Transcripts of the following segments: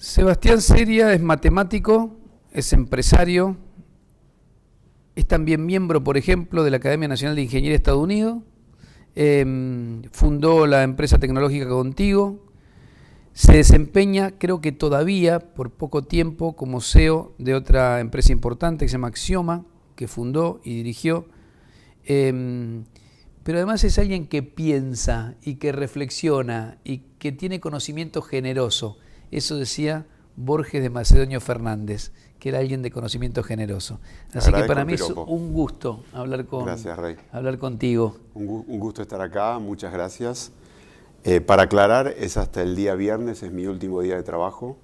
Sebastián Seria es matemático, es empresario, es también miembro, por ejemplo, de la Academia Nacional de Ingeniería de Estados Unidos, fundó la empresa tecnológica Contigo, se desempeña, creo que todavía, por poco tiempo, como CEO de otra empresa importante que se llama Axioma, que fundó y dirigió, pero además es alguien que piensa y que reflexiona y que tiene conocimiento generoso. Eso decía Borges de Macedonio Fernández, que era alguien de conocimiento generoso. Así que para mí es un gusto hablar Gracias, Rey. hablar contigo. Un gusto estar acá, muchas gracias. Para aclarar, es hasta el día viernes, es mi último día de trabajo.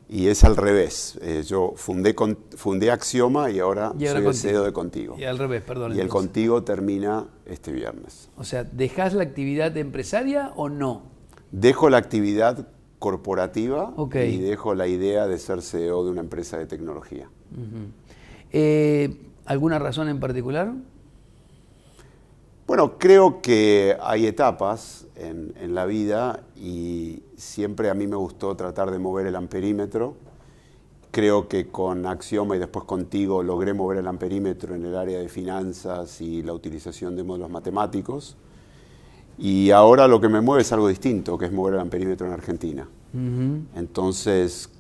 Y es al revés. Yo fundé Axioma y ahora soy el CEO de Contigo. Y al revés, perdón. Y el Contigo termina este viernes. O sea, ¿dejás la actividad empresaria o no? Dejo la actividad corporativa Okay. y dejo la idea de ser CEO de una empresa de tecnología. ¿Alguna razón en particular? Bueno, creo que hay etapas en la vida y siempre a mí me gustó tratar de mover el amperímetro. Creo que con Axioma y después Contigo logré mover el amperímetro en el área de finanzas y la utilización de modelos matemáticos. Y ahora lo que me mueve es algo distinto, que es mover el amperímetro en Argentina. Entonces,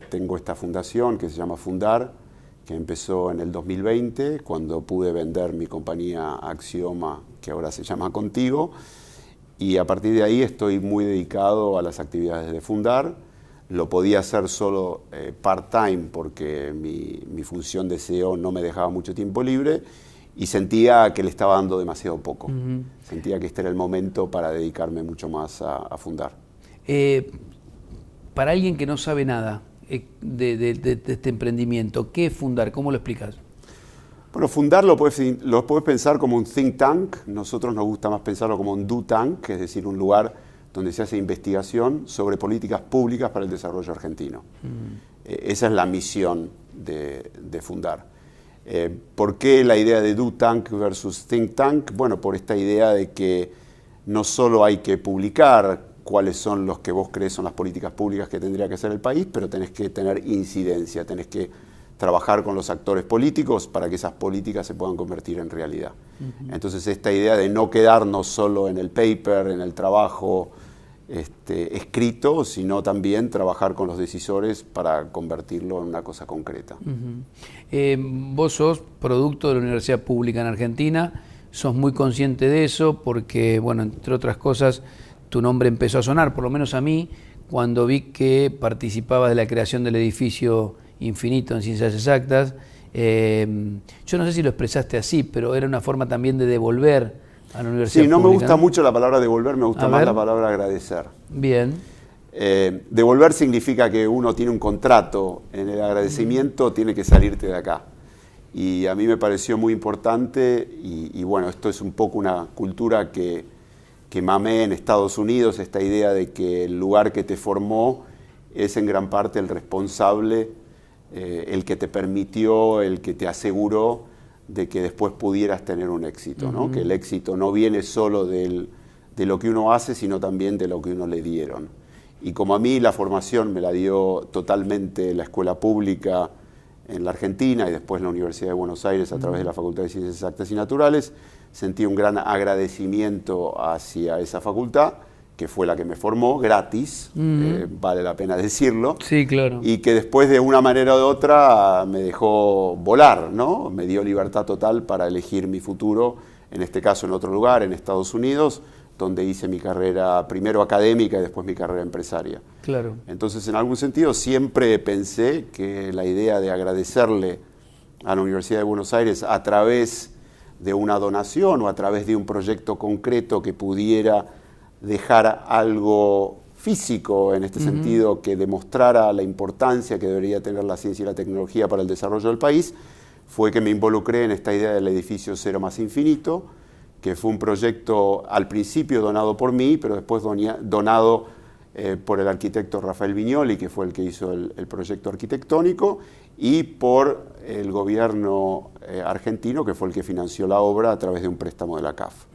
tengo esta fundación que se llama Fundar, que empezó en el 2020, cuando pude vender mi compañía Axioma, que ahora se llama Contigo, y a partir de ahí estoy muy dedicado a las actividades de Fundar. Lo podía hacer solo part-time porque mi función de CEO no me dejaba mucho tiempo libre y sentía que le estaba dando demasiado poco. Sentía que este era el momento para dedicarme mucho más a Fundar. Para alguien que no sabe nada de este emprendimiento, ¿qué es Fundar? ¿Cómo lo explicas? Bueno, Fundar lo puedes pensar como un think tank. Nosotros nos gusta más pensarlo como un do tank, es decir, un lugar donde se hace investigación sobre políticas públicas para el desarrollo argentino. Esa es la misión de Fundar. ¿Por qué la idea de do tank versus think tank? Bueno, por esta idea de que no solo hay que publicar cuáles son los que vos crees son las políticas públicas que tendría que hacer el país, pero tenés que tener incidencia, tenés que trabajar con los actores políticos para que esas políticas se puedan convertir en realidad. Entonces esta idea de no quedarnos solo en el paper, en el trabajo escrito, sino también trabajar con los decisores para convertirlo en una cosa concreta. Vos sos producto de la Universidad Pública en Argentina, sos muy consciente de eso porque, bueno, entre otras cosas, tu nombre empezó a sonar, por lo menos a mí, cuando vi que participabas de la creación del edificio Infinito en Ciencias Exactas. Yo no sé si lo expresaste así, pero era una forma también de devolver a la Universidad Pública. Sí, no me gusta mucho la palabra devolver, me gusta más la palabra agradecer. Bien. Devolver significa que uno tiene un contrato, en el agradecimiento tiene que salirte de acá. Y a mí me pareció muy importante y bueno, esto es un poco una cultura que mamé en Estados Unidos, esta idea de que el lugar que te formó es en gran parte el responsable, el que te permitió, el que te aseguró de que después pudieras tener un éxito, ¿no? Que el éxito no viene solo de lo que uno hace, sino también de lo que uno le dieron. Y como a mí la formación me la dio totalmente la escuela pública en la Argentina y después la Universidad de Buenos Aires a través de la Facultad de Ciencias Exactas y Naturales, sentí un gran agradecimiento hacia esa facultad, que fue la que me formó, gratis, vale la pena decirlo. Sí, claro. Y que después de una manera u otra me dejó volar, ¿no? Me dio libertad total para elegir mi futuro, en este caso en otro lugar, en Estados Unidos, donde hice mi carrera primero académica y después mi carrera empresaria. Claro. Entonces, en algún sentido, siempre pensé que la idea de agradecerle a la Universidad de Buenos Aires a través de una donación o a través de un proyecto concreto que pudiera dejar algo físico en este sentido, que demostrara la importancia que debería tener la ciencia y la tecnología para el desarrollo del país, fue que me involucré en esta idea del edificio Cero más Infinito, que fue un proyecto al principio donado por mí, pero después donado por el arquitecto Rafael Viñoli, que fue el que hizo el proyecto arquitectónico, y por el gobierno argentino, que fue el que financió la obra a través de un préstamo de la CAF.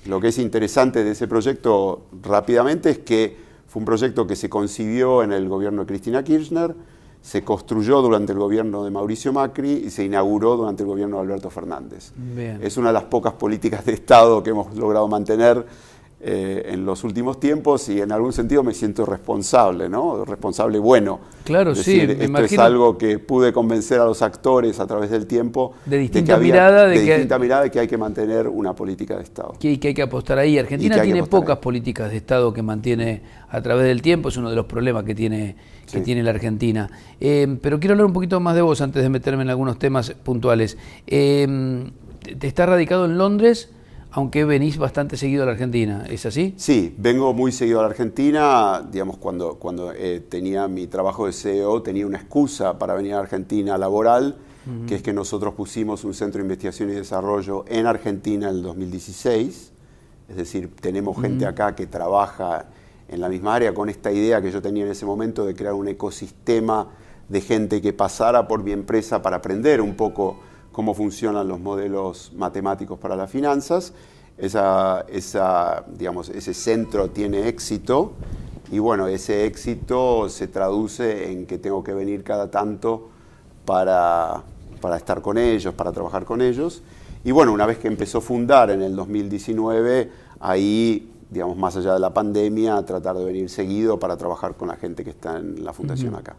Lo que es interesante de ese proyecto rápidamente es que Fue un proyecto que se concibió en el gobierno de Cristina Kirchner, se construyó durante el gobierno de Mauricio Macri y se inauguró durante el gobierno de Alberto Fernández. Bien. Es una de las pocas políticas de Estado que hemos logrado mantener en los últimos tiempos y en algún sentido me siento responsable, ¿no? Responsable bueno. Claro, es decir, sí, me esto imagino. es algo que pude convencer a los actores a través del tiempo De distinta mirada de que hay que mantener una política de Estado. Que hay que apostar ahí. Argentina tiene pocas políticas de Estado que mantiene a través del tiempo, es uno de los problemas que tiene la Argentina. Pero quiero hablar un poquito más de vos antes de meterme en algunos temas puntuales. Te estás radicado en Londres, aunque venís bastante seguido a la Argentina, ¿es así? Sí, vengo muy seguido a la Argentina. Digamos, cuando tenía mi trabajo de CEO, tenía una excusa para venir a Argentina laboral, que es que nosotros pusimos un centro de investigación y desarrollo en Argentina en el 2016. Es decir, tenemos gente acá que trabaja en la misma área con esta idea que yo tenía en ese momento de crear un ecosistema de gente que pasara por mi empresa para aprender un poco cómo funcionan los modelos matemáticos para las finanzas. Digamos, ese centro tiene éxito y bueno, ese éxito se traduce en que tengo que venir cada tanto para estar con ellos, para trabajar con ellos. Y bueno, una vez que empezó a fundar en el 2019, ahí, digamos, más allá de la pandemia, tratar de venir seguido para trabajar con la gente que está en la fundación acá.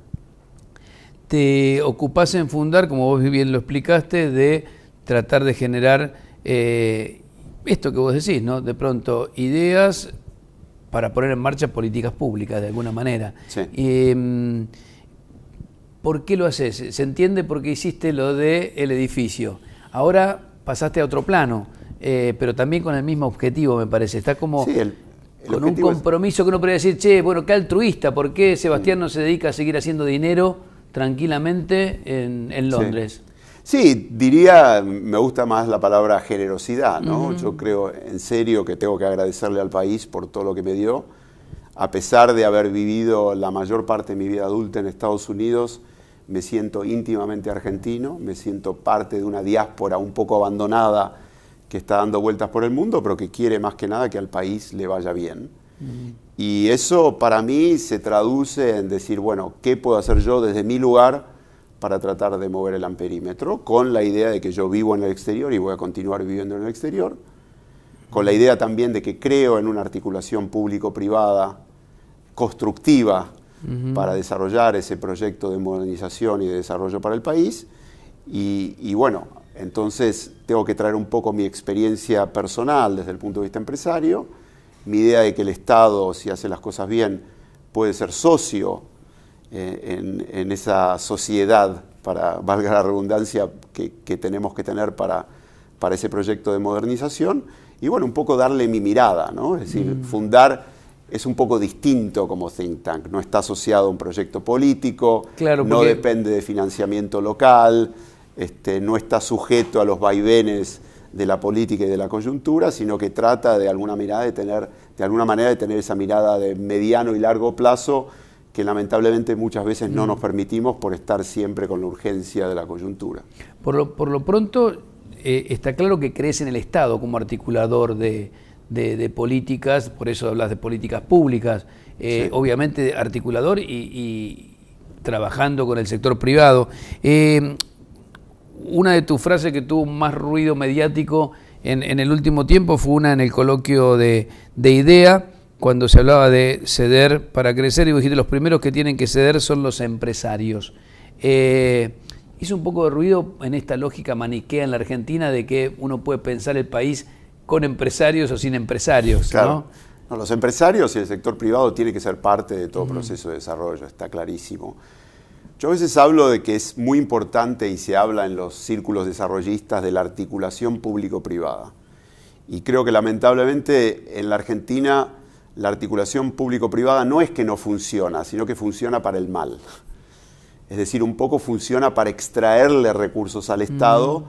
Te ocupás en fundar, como vos bien lo explicaste, de tratar de generar esto que vos decís, ¿no? De pronto, ideas para poner en marcha políticas públicas, de alguna manera. Sí. ¿Por qué lo haces? Se entiende por qué hiciste lo del edificio. Ahora pasaste a otro plano, pero también con el mismo objetivo, me parece. Está como con un compromiso que uno podría decir, che, bueno, qué altruista, ¿por qué Sebastián no se dedica a seguir haciendo dinero tranquilamente en Londres? Sí, diría, me gusta más la palabra generosidad, ¿no? Yo creo en serio que tengo que agradecerle al país por todo lo que me dio. A pesar de haber vivido la mayor parte de mi vida adulta en Estados Unidos, me siento íntimamente argentino, me siento parte de una diáspora un poco abandonada que está dando vueltas por el mundo, pero que quiere más que nada que al país le vaya bien. Y eso para mí se traduce en decir, bueno, ¿qué puedo hacer yo desde mi lugar para tratar de mover el amperímetro? Con la idea de que yo vivo en el exterior y voy a continuar viviendo en el exterior. Con la idea también de que creo en una articulación público-privada constructiva para desarrollar ese proyecto de modernización y de desarrollo para el país. Y bueno, entonces tengo que traer un poco mi experiencia personal desde el punto de vista empresario, mi idea de que el Estado, si hace las cosas bien, puede ser socio en esa sociedad, para valga la redundancia, que tenemos que tener para ese proyecto de modernización. Y bueno, un poco darle mi mirada, ¿no? Es decir, fundar es un poco distinto como think tank, no está asociado a un proyecto político, claro, no depende de financiamiento local, no está sujeto a los vaivenes de la política y de la coyuntura, sino que trata de alguna manera de tener esa mirada de mediano y largo plazo que lamentablemente muchas veces no nos permitimos por estar siempre con la urgencia de la coyuntura. Por lo pronto, está claro que crees en el Estado como articulador de políticas, por eso hablas de políticas públicas, sí. Obviamente articulador y trabajando con el sector privado. Una de tus frases que tuvo más ruido mediático en el último tiempo fue una en el coloquio de IDEA, cuando se hablaba de ceder para crecer, y vos dijiste, los primeros que tienen que ceder son los empresarios. Hizo un poco de ruido en esta lógica maniquea en la Argentina de que uno puede pensar el país con empresarios o sin empresarios, claro. ¿no? No, los empresarios y el sector privado tienen que ser parte de todo proceso de desarrollo, está clarísimo. Yo a veces hablo de que es muy importante, y se habla en los círculos desarrollistas, de la articulación público-privada. Y creo que lamentablemente en la Argentina la articulación público-privada no es que no funciona, sino que funciona para el mal. Es decir, un poco funciona para extraerle recursos al Estado,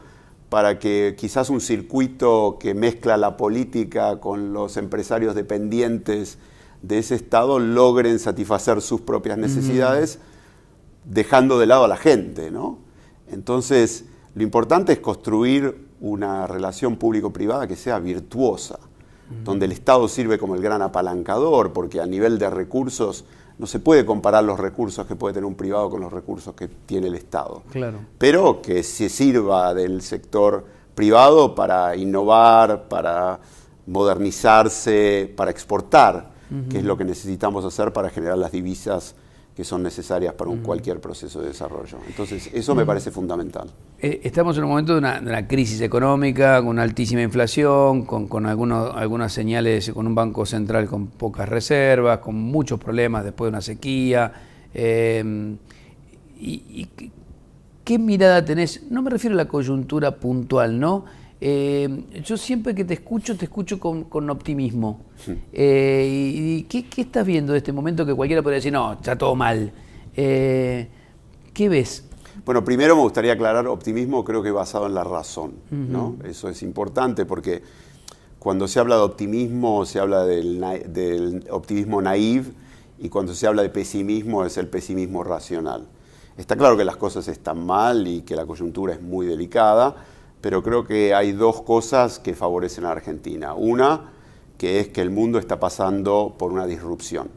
para que quizás un circuito que mezcla la política con los empresarios dependientes de ese Estado logren satisfacer sus propias necesidades, dejando de lado a la gente, ¿no? Entonces, lo importante es construir una relación público-privada que sea virtuosa. donde el Estado sirve como el gran apalancador, porque a nivel de recursos no se puede comparar los recursos que puede tener un privado con los recursos que tiene el Estado. Claro. Pero que se sirva del sector privado para innovar, para modernizarse, para exportar, que es lo que necesitamos hacer para generar las divisas que son necesarias para cualquier proceso de desarrollo. Entonces, eso me parece fundamental. Estamos en un momento de una crisis económica, con una altísima inflación, con algunas señales, con un banco central con pocas reservas, con muchos problemas después de una sequía. ¿Y qué mirada tenés? No me refiero a la coyuntura puntual, ¿no? Yo siempre que te escucho con optimismo. ¿Y qué estás viendo de este momento que cualquiera podría decir, no, está todo mal? ¿Qué ves? Bueno, primero me gustaría aclarar, optimismo creo que basado en la razón, ¿no? Eso es importante porque cuando se habla de optimismo, se habla del optimismo naive, y cuando se habla de pesimismo es el pesimismo racional. Está claro que las cosas están mal y que la coyuntura es muy delicada, pero creo que hay dos cosas que favorecen a Argentina. Una, que es que el mundo está pasando por una disrupción,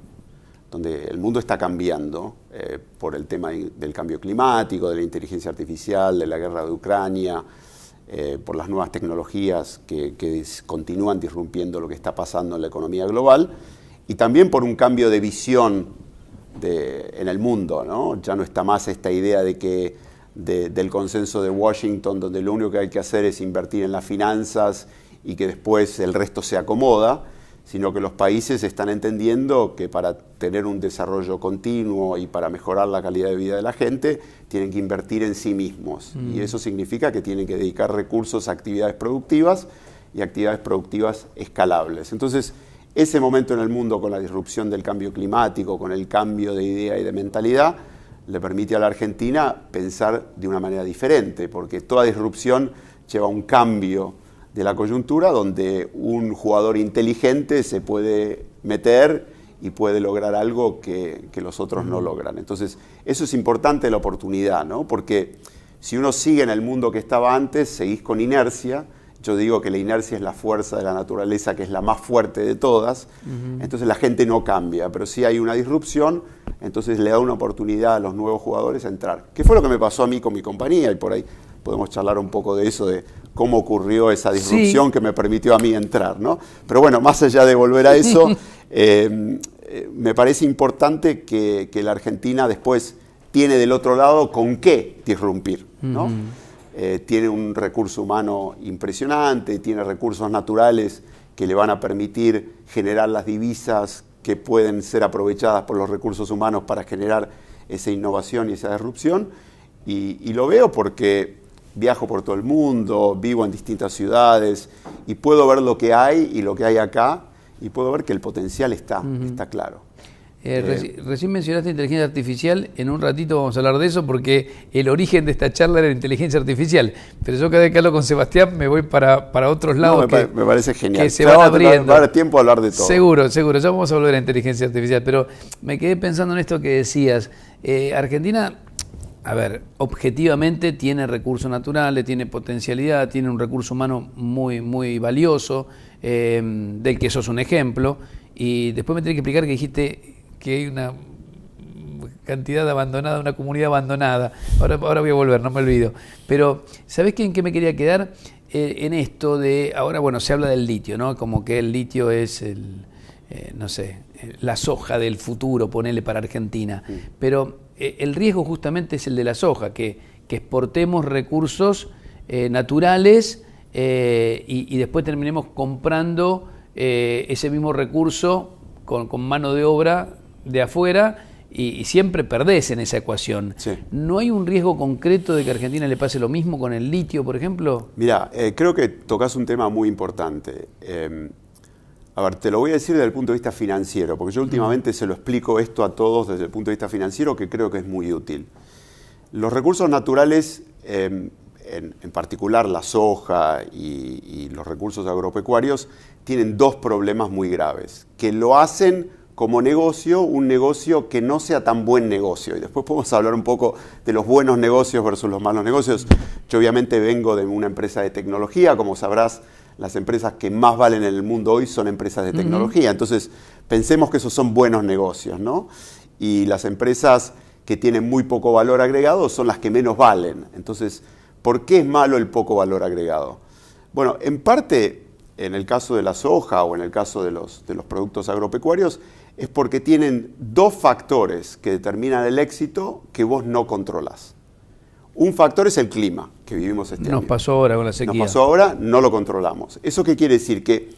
donde el mundo está cambiando por el tema del cambio climático, de la inteligencia artificial, de la guerra de Ucrania, por las nuevas tecnologías que continúan disrumpiendo lo que está pasando en la economía global, y también por un cambio de visión en el mundo, ¿no? Ya no está más esta idea de que del consenso de Washington, donde lo único que hay que hacer es invertir en las finanzas y que después el resto se acomoda, sino que los países están entendiendo que para tener un desarrollo continuo y para mejorar la calidad de vida de la gente, tienen que invertir en sí mismos. Y eso significa que tienen que dedicar recursos a actividades productivas y actividades productivas escalables. Entonces, ese momento en el mundo con la disrupción del cambio climático, con el cambio de idea y de mentalidad, le permite a la Argentina pensar de una manera diferente, porque toda disrupción lleva a un cambio de la coyuntura donde un jugador inteligente se puede meter y puede lograr algo que los otros no logran. Entonces, eso es importante, la oportunidad, ¿no? Porque si uno sigue en el mundo que estaba antes, seguís con inercia. Yo digo que la inercia es la fuerza de la naturaleza, que es la más fuerte de todas. Entonces la gente no cambia, pero si hay una disrupción, entonces le da una oportunidad a los nuevos jugadores a entrar. ¿Qué fue lo que me pasó a mí con mi compañía? Y por ahí podemos charlar un poco de eso, de cómo ocurrió esa disrupción que me permitió a mí entrar, ¿no? Pero bueno, más allá de volver a eso, me parece importante que la Argentina después tiene del otro lado con qué disrumpir, ¿no? Tiene un recurso humano impresionante, tiene recursos naturales que le van a permitir generar las divisas que pueden ser aprovechadas por los recursos humanos para generar esa innovación y esa disrupción. Y lo veo porque viajo por todo el mundo, vivo en distintas ciudades y puedo ver lo que hay y lo que hay acá y puedo ver que el potencial está claro. Recién mencionaste inteligencia artificial, en un ratito vamos a hablar de eso porque el origen de esta charla era la inteligencia artificial, pero yo cada vez que hablo con Sebastián me voy para otros lados. Me parece genial. Que se van abriendo. Va a dar tiempo a hablar de todo. Seguro, ya vamos a volver a inteligencia artificial, pero me quedé pensando en esto que decías. Argentina, a ver, objetivamente tiene recursos naturales, tiene potencialidad, tiene un recurso humano muy, muy valioso, del que sos un ejemplo, y después me tenés que explicar que dijiste que hay una cantidad abandonada, una comunidad abandonada. Ahora voy a volver, no me olvido. Pero, ¿sabés en qué me quería quedar? En esto de, ahora bueno, se habla del litio, ¿no? Como que el litio es la soja del futuro, ponele para Argentina. Pero el riesgo justamente es el de la soja, que exportemos recursos naturales y después terminemos comprando ese mismo recurso con mano de obra de afuera y siempre perdés en esa ecuación. Sí. ¿No hay un riesgo concreto de que a Argentina le pase lo mismo con el litio, por ejemplo? Mira, creo que tocas un tema muy importante. A ver, te lo voy a decir desde el punto de vista financiero, porque yo últimamente se lo explico esto a todos desde el punto de vista financiero, que creo que es muy útil. Los recursos naturales, en particular la soja y los recursos agropecuarios, tienen dos problemas muy graves, que lo hacen como negocio, un negocio que no sea tan buen negocio. Y después podemos hablar un poco de los buenos negocios versus los malos negocios. Yo obviamente vengo de una empresa de tecnología, como sabrás, las empresas que más valen en el mundo hoy son empresas de tecnología. Entonces, pensemos que esos son buenos negocios, ¿no? Y las empresas que tienen muy poco valor agregado son las que menos valen. Entonces, ¿por qué es malo el poco valor agregado? Bueno, en parte, en el caso de la soja o en el caso de los productos agropecuarios, es porque tienen dos factores que determinan el éxito que vos no controlás. Un factor es el clima, que vivimos este año. Nos pasó ahora con la sequía. Nos pasó ahora, no lo controlamos. ¿Eso qué quiere decir? Que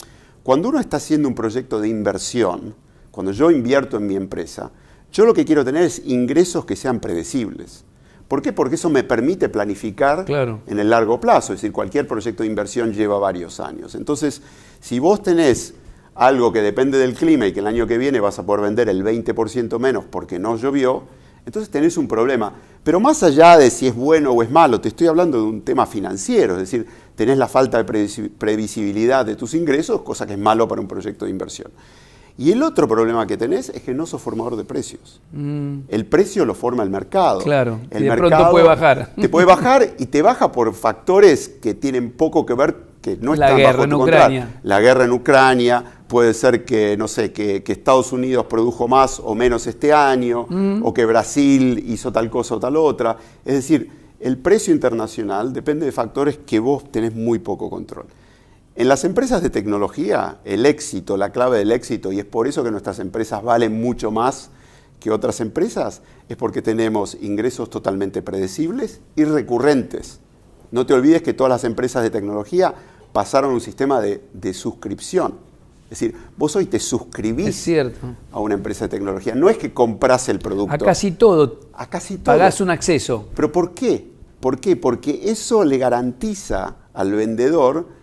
cuando uno está haciendo un proyecto de inversión, cuando yo invierto en mi empresa, yo lo que quiero tener es ingresos que sean predecibles. ¿Por qué? Porque eso me permite planificar en el largo plazo. Es decir, cualquier proyecto de inversión lleva varios años. Entonces, si vos tenés algo que depende del clima y que el año que viene vas a poder vender el 20% menos porque no llovió, entonces tenés un problema. Pero más allá de si es bueno o es malo, te estoy hablando de un tema financiero, es decir, tenés la falta de previsibilidad de tus ingresos, cosa que es malo para un proyecto de inversión. Y el otro problema que tenés es que no sos formador de precios. El precio lo forma el mercado. Claro, el y de mercado pronto puede bajar. Te puede bajar y te baja por factores que tienen poco que ver, que no están bajo tu control. La guerra en Ucrania, puede ser que, no sé, que Estados Unidos produjo más o menos este año, o que Brasil hizo tal cosa o tal otra. Es decir, el precio internacional depende de factores que vos tenés muy poco control. En las empresas de tecnología, el éxito, la clave del éxito, y es por eso que nuestras empresas valen mucho más que otras empresas, es porque tenemos ingresos totalmente predecibles y recurrentes. No te olvides que todas las empresas de tecnología pasaron a un sistema de suscripción. Es decir, vos hoy te suscribís a una empresa de tecnología. No es que compras el producto. A casi todo. A casi todo. Pagás un acceso. ¿Pero por qué? ¿Por qué? Porque eso le garantiza al vendedor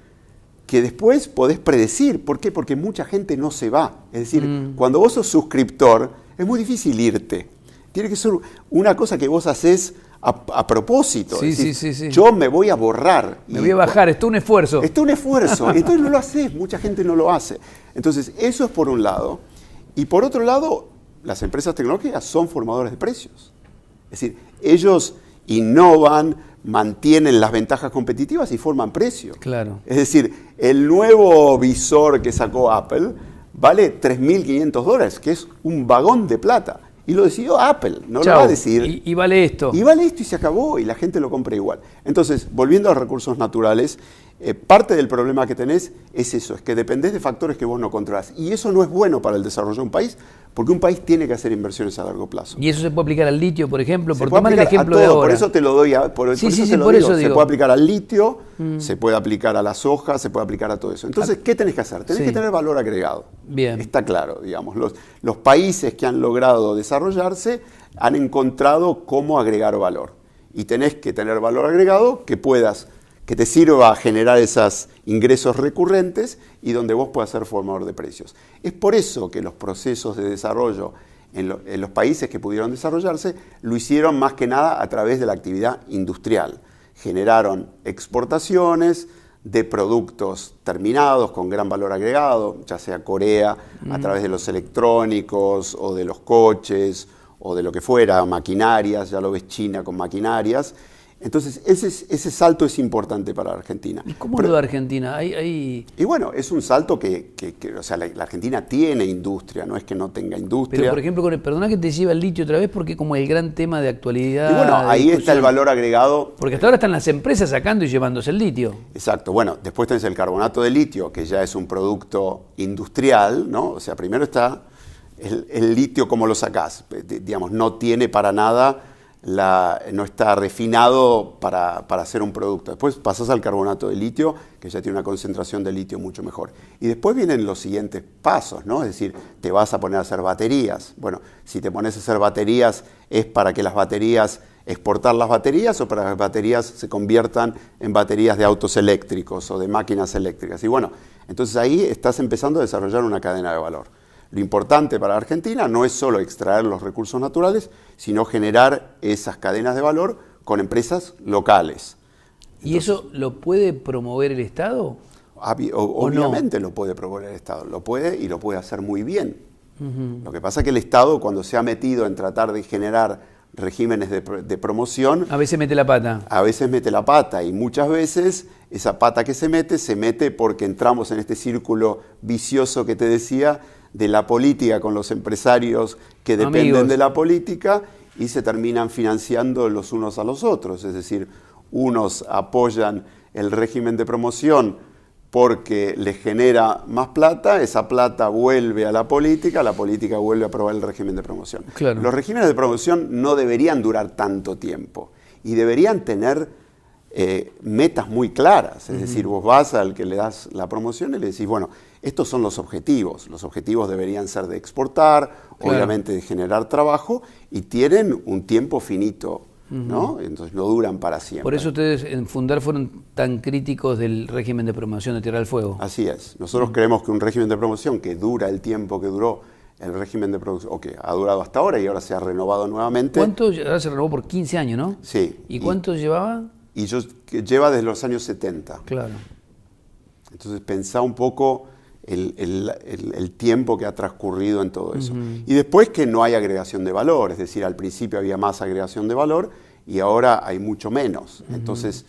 que después podés predecir. ¿Por qué? Porque mucha gente no se va. Es decir, cuando vos sos suscriptor, es muy difícil irte. Tiene que ser una cosa que vos hacés a propósito. Sí, es decir, sí. Yo me voy a borrar. Me voy a bajar, esto es un esfuerzo. Esto es un esfuerzo. Entonces no lo haces, mucha gente no lo hace. Entonces, eso es por un lado. Y por otro lado, las empresas tecnológicas son formadores de precios. Es decir, ellos innovan, mantienen las ventajas competitivas y forman precio. Claro. Es decir, el nuevo visor que sacó Apple vale $3.500, que es un vagón de plata. Y lo decidió Apple, no lo va a decidir. Y vale esto. Y vale esto y se acabó, y la gente lo compra igual. Entonces, volviendo a los recursos naturales, parte del problema que tenés es eso, es que dependés de factores que vos no controlás. Y eso no es bueno para el desarrollo de un país, porque un país tiene que hacer inversiones a largo plazo. ¿Y eso se puede aplicar al litio, por ejemplo? Se Por puede tomar el aplicar ejemplo a todo, de ahora. por eso te lo doy, por eso digo. Se puede aplicar al litio, se puede aplicar a la soja, se puede aplicar a todo eso. Entonces, ¿qué tenés que hacer? Tenés que tener valor agregado. Bien. Está claro, digamos. Los países que han logrado desarrollarse han encontrado cómo agregar valor. Y tenés que tener valor agregado que te sirva a generar esos ingresos recurrentes y donde vos puedas ser formador de precios. Es por eso que los procesos de desarrollo en los países que pudieron desarrollarse lo hicieron más que nada a través de la actividad industrial. Generaron exportaciones de productos terminados con gran valor agregado, ya sea Corea, a través de los electrónicos o de los coches o de lo que fuera, maquinarias, ya lo ves China con maquinarias. Entonces, ese salto es importante para Argentina. ¿Y cómo lo da Argentina? Y bueno, es un salto que o sea, la Argentina tiene industria, no es que no tenga industria. Pero, por ejemplo, perdona que te lleva el litio otra vez, porque como el gran tema de actualidad. Y bueno, ahí está el valor agregado. Porque hasta ahora están las empresas sacando y llevándose el litio. Exacto. Bueno, después tenés el carbonato de litio, que ya es un producto industrial, ¿no? O sea, primero está el litio, ¿cómo lo sacás? Digamos, no tiene para nada... no está refinado para hacer un producto. Después pasás al carbonato de litio, que ya tiene una concentración de litio mucho mejor. Y después vienen los siguientes pasos, ¿no? Es decir, te vas a poner a hacer baterías. Bueno, si te pones a hacer baterías, ¿es para que las baterías, exportar las baterías o para que las baterías se conviertan en baterías de autos eléctricos o de máquinas eléctricas? Y bueno, entonces ahí estás empezando a desarrollar una cadena de valor. Lo importante para Argentina no es solo extraer los recursos naturales, sino generar esas cadenas de valor con empresas locales. ¿Y eso lo puede promover el Estado? Obviamente lo puede promover el Estado, lo puede y lo puede hacer muy bien. Lo que pasa es que el Estado, cuando se ha metido en tratar de generar regímenes de promoción. A veces mete la pata. A veces mete la pata y muchas veces esa pata que se mete porque entramos en este círculo vicioso que te decía de la política con los empresarios que dependen Amigos. de la política y se terminan financiando los unos a los otros. Es decir, unos apoyan el régimen de promoción porque les genera más plata, esa plata vuelve a la política vuelve a aprobar el régimen de promoción. Claro. Los regímenes de promoción no deberían durar tanto tiempo y deberían tener metas muy claras. Es decir, vos vas al que le das la promoción y le decís, bueno, estos son los objetivos. Los objetivos deberían ser de exportar, claro, obviamente de generar trabajo y tienen un tiempo finito, ¿no? Entonces no duran para siempre. Por eso ustedes en Fundar fueron tan críticos del régimen de promoción de Tierra del Fuego. Así es. Nosotros creemos que un régimen de promoción que dura el tiempo que duró el régimen de promoción, o que ha durado hasta ahora y ahora se ha renovado nuevamente. ¿Cuánto? Ahora se renovó por 15 años, ¿no? Sí. ¿Y cuánto llevaba? Lleva desde los años 70. Claro. Entonces pensá un poco el tiempo que ha transcurrido en todo eso. Y después que no hay agregación de valor, es decir, al principio había más agregación de valor y ahora hay mucho menos. Entonces,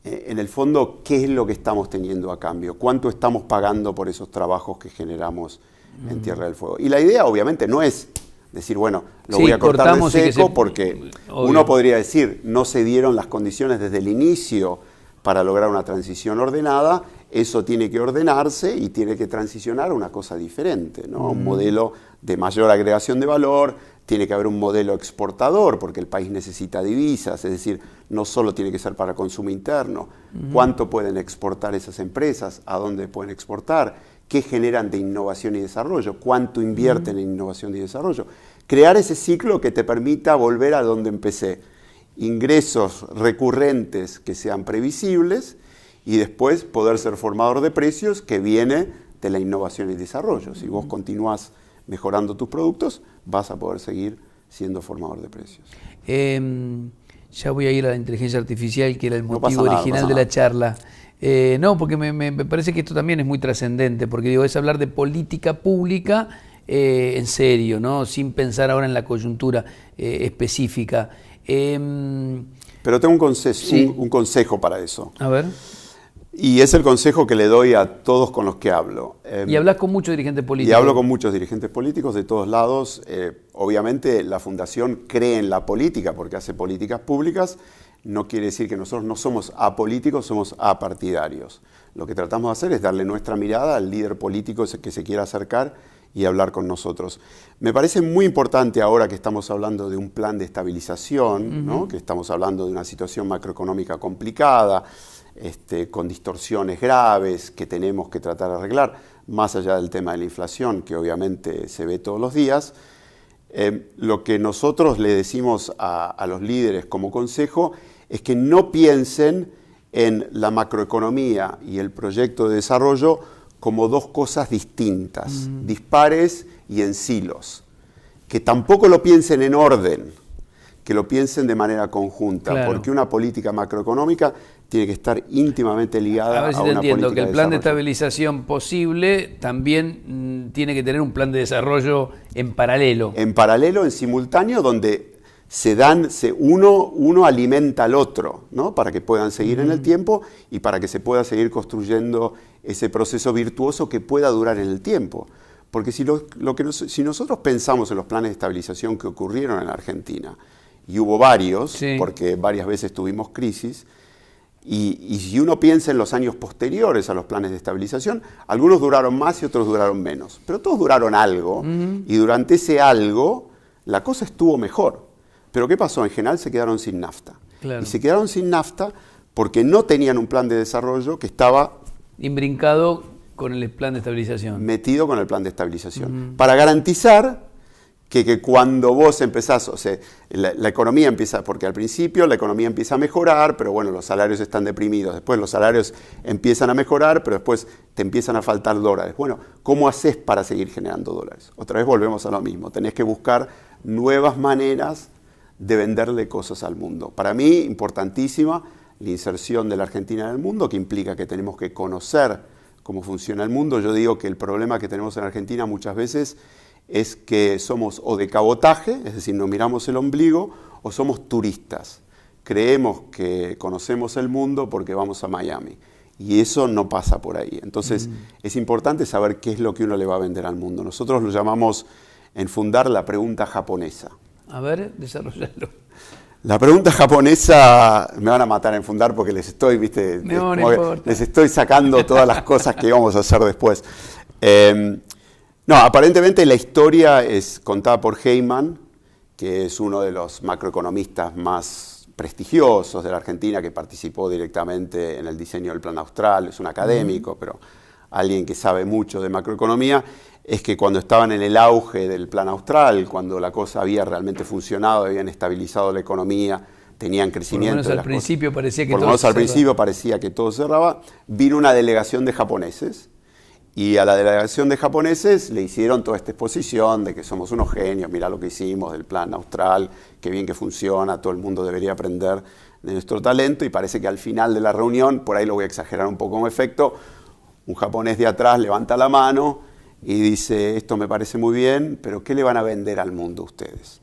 en el fondo, ¿qué es lo que estamos teniendo a cambio? ¿Cuánto estamos pagando por esos trabajos que generamos en Tierra del Fuego? Y la idea, obviamente, no es decir, bueno, lo voy a cortar de seco porque uno podría decir, no se dieron las condiciones desde el inicio para lograr una transición ordenada, eso tiene que ordenarse y tiene que transicionar a una cosa diferente, ¿no? Un modelo de mayor agregación de valor, tiene que haber un modelo exportador porque el país necesita divisas, es decir, no solo tiene que ser para consumo interno. ¿Cuánto pueden exportar esas empresas? ¿A dónde pueden exportar? ¿Qué generan de innovación y desarrollo? ¿Cuánto invierten en innovación y desarrollo? Crear ese ciclo que te permita volver a donde empecé. Ingresos recurrentes que sean previsibles y después poder ser formador de precios que viene de la innovación y desarrollo. Si vos continuás mejorando tus productos, vas a poder seguir siendo formador de precios. Ya voy a ir a la inteligencia artificial, que era el motivo original de la charla. No, porque me parece que esto también es muy trascendente, porque digo, es hablar de política pública en serio, ¿no? Sin pensar ahora en la coyuntura específica. Pero tengo un consejo para eso. A ver. Y es el consejo que le doy a todos con los que hablo. Y hablas con muchos dirigentes políticos. Y hablo con muchos dirigentes políticos de todos lados. Obviamente la Fundación cree en la política porque hace políticas públicas. No quiere decir que nosotros no somos apolíticos, somos apartidarios. Lo que tratamos de hacer es darle nuestra mirada al líder político que se quiera acercar y hablar con nosotros. Me parece muy importante ahora que estamos hablando de un plan de estabilización, ¿no? Que estamos hablando de una situación macroeconómica complicada, con distorsiones graves que tenemos que tratar de arreglar, más allá del tema de la inflación, que obviamente se ve todos los días. Lo que nosotros le decimos a los líderes como consejo es que no piensen en la macroeconomía y el proyecto de desarrollo como dos cosas distintas, dispares y en silos. Que tampoco lo piensen en orden, que lo piensen de manera conjunta, claro, porque una política macroeconómica tiene que estar íntimamente ligada a una política de desarrollo. A ver si te entiendo, que el plan de estabilización posible también tiene que tener un plan de desarrollo en paralelo. En paralelo, en simultáneo, donde uno alimenta al otro, ¿no? Para que puedan seguir en el tiempo y para que se pueda seguir construyendo ese proceso virtuoso que pueda durar en el tiempo. Porque si nosotros pensamos en los planes de estabilización que ocurrieron en Argentina, y hubo varios, sí, porque varias veces tuvimos crisis, y si uno piensa en los años posteriores a los planes de estabilización, algunos duraron más y otros duraron menos, pero todos duraron algo, y durante ese algo la cosa estuvo mejor. Pero ¿qué pasó? En general se quedaron sin nafta. Claro. Y se quedaron sin nafta porque no tenían un plan de desarrollo que estaba imbrincado con el plan de estabilización. Metido con el plan de estabilización. Para garantizar que cuando vos empezás, o sea, la economía empieza, porque al principio la economía empieza a mejorar, pero bueno, los salarios están deprimidos, después los salarios empiezan a mejorar, pero después te empiezan a faltar dólares. Bueno, ¿cómo haces para seguir generando dólares? Otra vez volvemos a lo mismo, tenés que buscar nuevas maneras de venderle cosas al mundo. Para mí, importantísima la inserción de la Argentina en el mundo, que implica que tenemos que conocer cómo funciona el mundo. Yo digo que el problema que tenemos en Argentina muchas veces es que somos o de cabotaje, es decir, nos miramos el ombligo, o somos turistas. Creemos que conocemos el mundo porque vamos a Miami. Y eso no pasa por ahí. Entonces, es importante saber qué es lo que uno le va a vender al mundo. Nosotros lo llamamos en Fundar la pregunta japonesa. A ver, desarrollalo. La pregunta japonesa, me van a matar en Fundar porque les estoy, ¿viste? No importa. Les estoy sacando todas las cosas que vamos a hacer después. No, aparentemente la historia es contada por Heyman, que es uno de los macroeconomistas más prestigiosos de la Argentina, que participó directamente en el diseño del Plan Austral, es un académico, pero alguien que sabe mucho de macroeconomía, es que cuando estaban en el auge del Plan Austral, cuando la cosa había realmente funcionado, habían estabilizado la economía, tenían crecimiento. Por lo menos al principio parecía que todo cerraba. Por lo menos al principio parecía que todo cerraba. Vino una delegación de japoneses, y a la delegación de japoneses le hicieron toda esta exposición de que somos unos genios, mirá lo que hicimos del Plan Austral, qué bien que funciona, todo el mundo debería aprender de nuestro talento, y parece que al final de la reunión, por ahí lo voy a exagerar un poco como efecto, un japonés de atrás levanta la mano y dice, esto me parece muy bien, pero ¿qué le van a vender al mundo ustedes?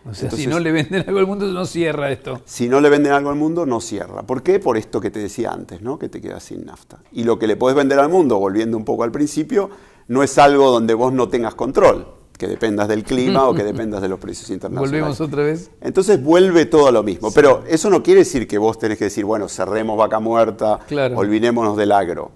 O sea, entonces, si no le venden algo al mundo, no cierra esto. Si no le venden algo al mundo, no cierra. ¿Por qué? Por esto que te decía antes, ¿no? Que te quedas sin nafta. Y lo que le podés vender al mundo, volviendo un poco al principio, no es algo donde vos no tengas control, que dependas del clima o que dependas de los precios internacionales. ¿Volvemos otra vez? Entonces vuelve todo a lo mismo. Sí. Pero eso no quiere decir que vos tenés que decir, bueno, cerremos Vaca Muerta, claro, olvidémonos del agro.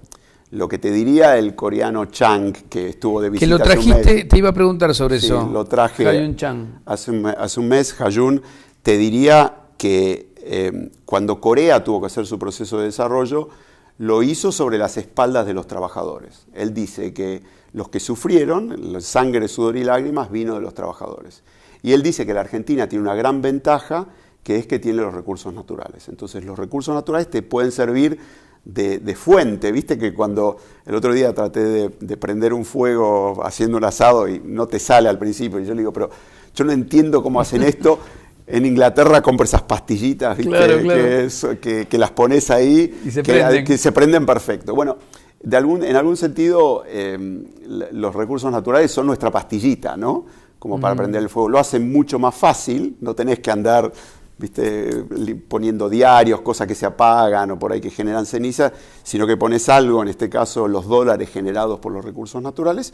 Lo que te diría el coreano Chang, que estuvo de visita. Que lo trajiste, te iba a preguntar sobre eso. Lo traje Hayun Chang. Hace un mes, Hayun, te diría que cuando Corea tuvo que hacer su proceso de desarrollo, lo hizo sobre las espaldas de los trabajadores. Él dice que los que sufrieron, sangre, sudor y lágrimas, vino de los trabajadores. Y él dice que la Argentina tiene una gran ventaja, que es que tiene los recursos naturales. Entonces los recursos naturales te pueden servir de fuente. Viste que cuando el otro día traté de prender un fuego haciendo un asado y no te sale al principio, y yo le digo, pero yo no entiendo cómo hacen esto. En Inglaterra compro esas pastillitas, ¿viste? Claro, claro. Que las pones ahí, y que se prenden perfecto. Bueno, en algún sentido los recursos naturales son nuestra pastillita, ¿no? Como para prender el fuego. Lo hacen mucho más fácil, no tenés que andar, ¿viste?, poniendo diarios, cosas que se apagan o por ahí que generan ceniza, sino que pones algo, en este caso los dólares generados por los recursos naturales,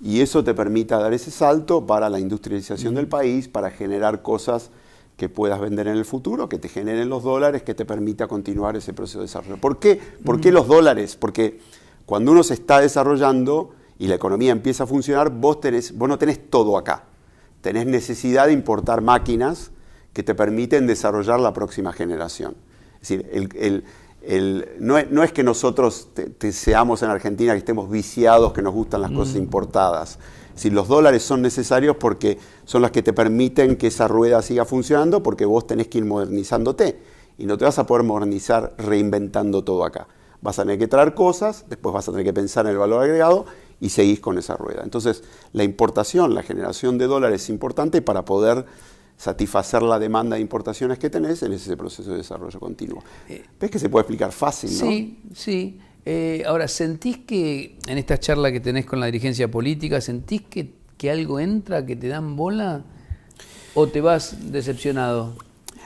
y eso te permite dar ese salto para la industrialización del país, para generar cosas que puedas vender en el futuro, que te generen los dólares, que te permita continuar ese proceso de desarrollo. ¿Por qué? ¿Por qué los dólares? Porque cuando uno se está desarrollando y la economía empieza a funcionar, vos no tenés todo acá. Tenés necesidad de importar máquinas que te permiten desarrollar la próxima generación. Es decir, no es que nosotros seamos en Argentina que estemos viciados, que nos gustan las cosas importadas. Es decir, los dólares son necesarios porque son las que te permiten que esa rueda siga funcionando, porque vos tenés que ir modernizándote. Y no te vas a poder modernizar reinventando todo acá. Vas a tener que traer cosas, después vas a tener que pensar en el valor agregado y seguís con esa rueda. Entonces, la importación, la generación de dólares es importante para poder satisfacer la demanda de importaciones que tenés en ese proceso de desarrollo continuo. ¿Ves que se puede explicar fácil, no? Sí, sí. Ahora, ¿sentís que en esta charla que tenés con la dirigencia política, sentís que algo entra, que te dan bola, o te vas decepcionado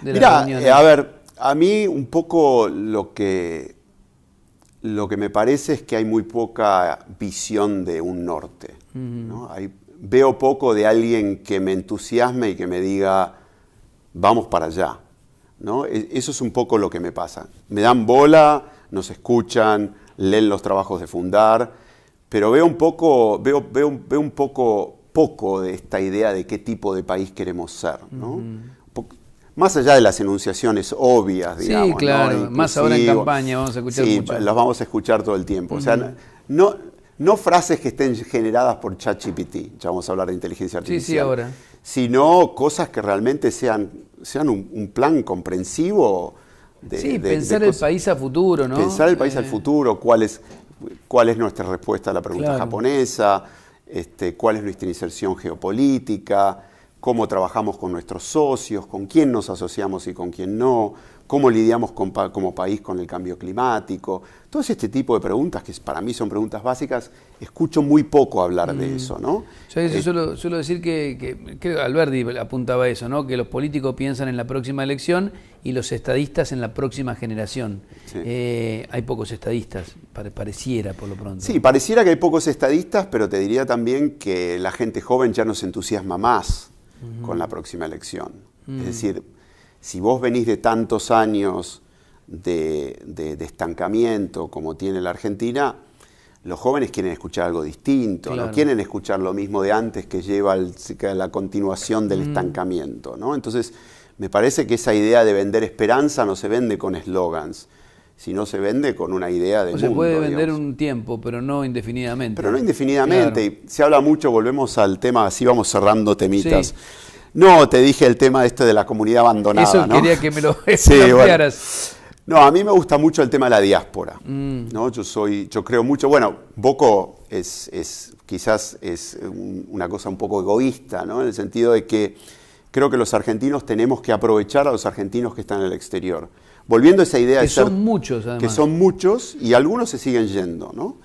de las reuniones? A ver, a mí un poco lo que me parece es que hay muy poca visión de un norte, ¿no? Veo poco de alguien que me entusiasme y que me diga, vamos para allá, ¿no? Eso es un poco lo que me pasa. Me dan bola, nos escuchan, leen los trabajos de Fundar, pero veo un poco de esta idea de qué tipo de país queremos ser, ¿no? Más allá de las enunciaciones obvias, digamos. Sí, claro, ¿no? Más ahora en campaña vamos a escuchar mucho. Sí, las vamos a escuchar todo el tiempo. O sea, no frases que estén generadas por ChatGPT, ya vamos a hablar de inteligencia artificial. Sí, ahora. Sino cosas que realmente sean un plan comprensivo. Pensar el país a futuro, ¿no? Pensar el país al futuro, cuál es nuestra respuesta a la pregunta japonesa, cuál es nuestra inserción geopolítica, cómo trabajamos con nuestros socios, con quién nos asociamos y con quién no, cómo lidiamos como país con el cambio climático. Todo este tipo de preguntas, que para mí son preguntas básicas, escucho muy poco hablar de eso, ¿no? Yo suelo decir que creo que Alberti apuntaba a eso, ¿no? Que los políticos piensan en la próxima elección y los estadistas en la próxima generación. Sí. Hay pocos estadistas, pareciera por lo pronto. Sí, pareciera que hay pocos estadistas, pero te diría también que la gente joven ya nos entusiasma más con la próxima elección. Es decir, si vos venís de tantos años de estancamiento como tiene la Argentina, los jóvenes quieren escuchar algo distinto, claro. No quieren escuchar lo mismo de antes que lleva a la continuación del estancamiento, ¿no? Entonces, me parece que esa idea de vender esperanza no se vende con eslogans, sino se vende con una idea de mundo. Se puede vender digamos. Un tiempo, pero no indefinidamente. Pero no indefinidamente. Claro. Y se habla mucho, volvemos al tema, así vamos cerrando temitas. Sí. No, te dije el tema de la comunidad abandonada. Eso ¿no? quería que me lo sí, ampliaras. Bueno. No, a mí me gusta mucho el tema de la diáspora. ¿No? Yo creo mucho, bueno, Bocco quizás es una cosa un poco egoísta, ¿no? En el sentido de que creo que los argentinos tenemos que aprovechar a los argentinos que están en el exterior. Volviendo a esa idea que de ser... son muchos, además. Que son muchos y algunos se siguen yendo, ¿no?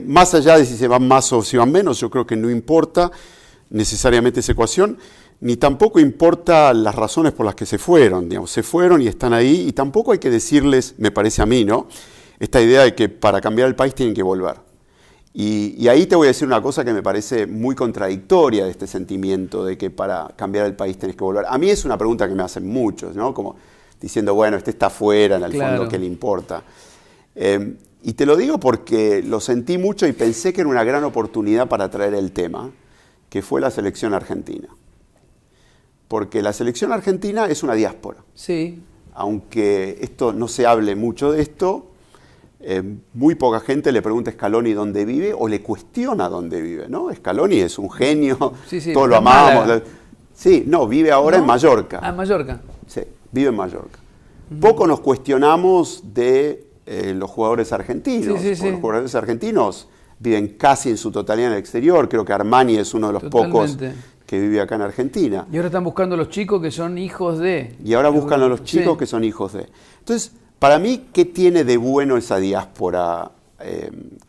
Más allá de si se van más o si van menos, yo creo que no importa necesariamente esa ecuación, ni tampoco importa las razones por las que se fueron, digamos, se fueron y están ahí, y tampoco hay que decirles, me parece a mí, ¿no? Esta idea de que para cambiar el país tienen que volver. Y ahí te voy a decir una cosa que me parece muy contradictoria de este sentimiento de que para cambiar el país tenés que volver. A mí es una pregunta que me hacen muchos, ¿no? Como diciendo, bueno, este está afuera, en el fondo, ¿qué le importa? Y te lo digo porque lo sentí mucho y pensé que era una gran oportunidad para traer el tema, que fue la selección argentina. Porque la selección argentina es una diáspora. Sí. Aunque esto no se hable mucho de esto, muy poca gente le pregunta a Scaloni dónde vive o le cuestiona dónde vive, ¿no? Scaloni es un genio, sí, todos lo amamos. Sí, no, vive ahora en Mallorca. Ah, en Mallorca. Sí, vive en Mallorca. Poco nos cuestionamos de los jugadores argentinos. Sí. Los jugadores argentinos viven casi en su totalidad en el exterior. Creo que Armani es uno de los pocos que vive acá en Argentina. Y ahora están buscando a los chicos que son hijos de... Y ahora buscan a los chicos que son hijos de... Entonces, para mí, ¿qué tiene de bueno esa diáspora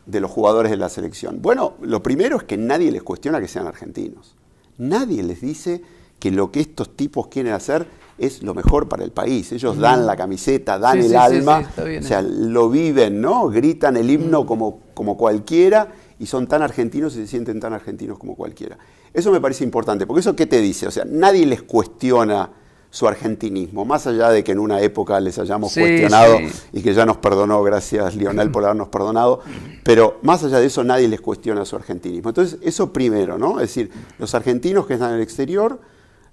de los jugadores de la selección? Bueno, lo primero es que nadie les cuestiona que sean argentinos. Nadie les dice que lo que estos tipos quieren hacer es lo mejor para el país. Ellos dan la camiseta, dan el alma, o sea, lo viven, ¿no? Gritan el himno como cualquiera y son tan argentinos y se sienten tan argentinos como cualquiera. Eso me parece importante, porque eso ¿qué te dice? O sea, nadie les cuestiona su argentinismo, más allá de que en una época les hayamos cuestionado y que ya nos perdonó, gracias Lionel por habernos perdonado, pero más allá de eso nadie les cuestiona su argentinismo. Entonces, eso primero, ¿no? Es decir, los argentinos que están en el exterior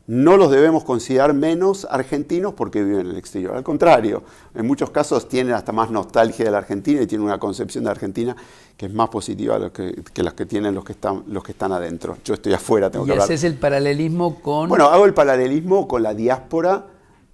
no los debemos considerar menos argentinos porque viven en el exterior. Al contrario, en muchos casos tienen hasta más nostalgia de la Argentina y tienen una concepción de Argentina que es más positiva que las que tienen los que están adentro. Yo estoy afuera, tengo que hablar. ¿Y haces el paralelismo con...? Bueno, hago el paralelismo con la diáspora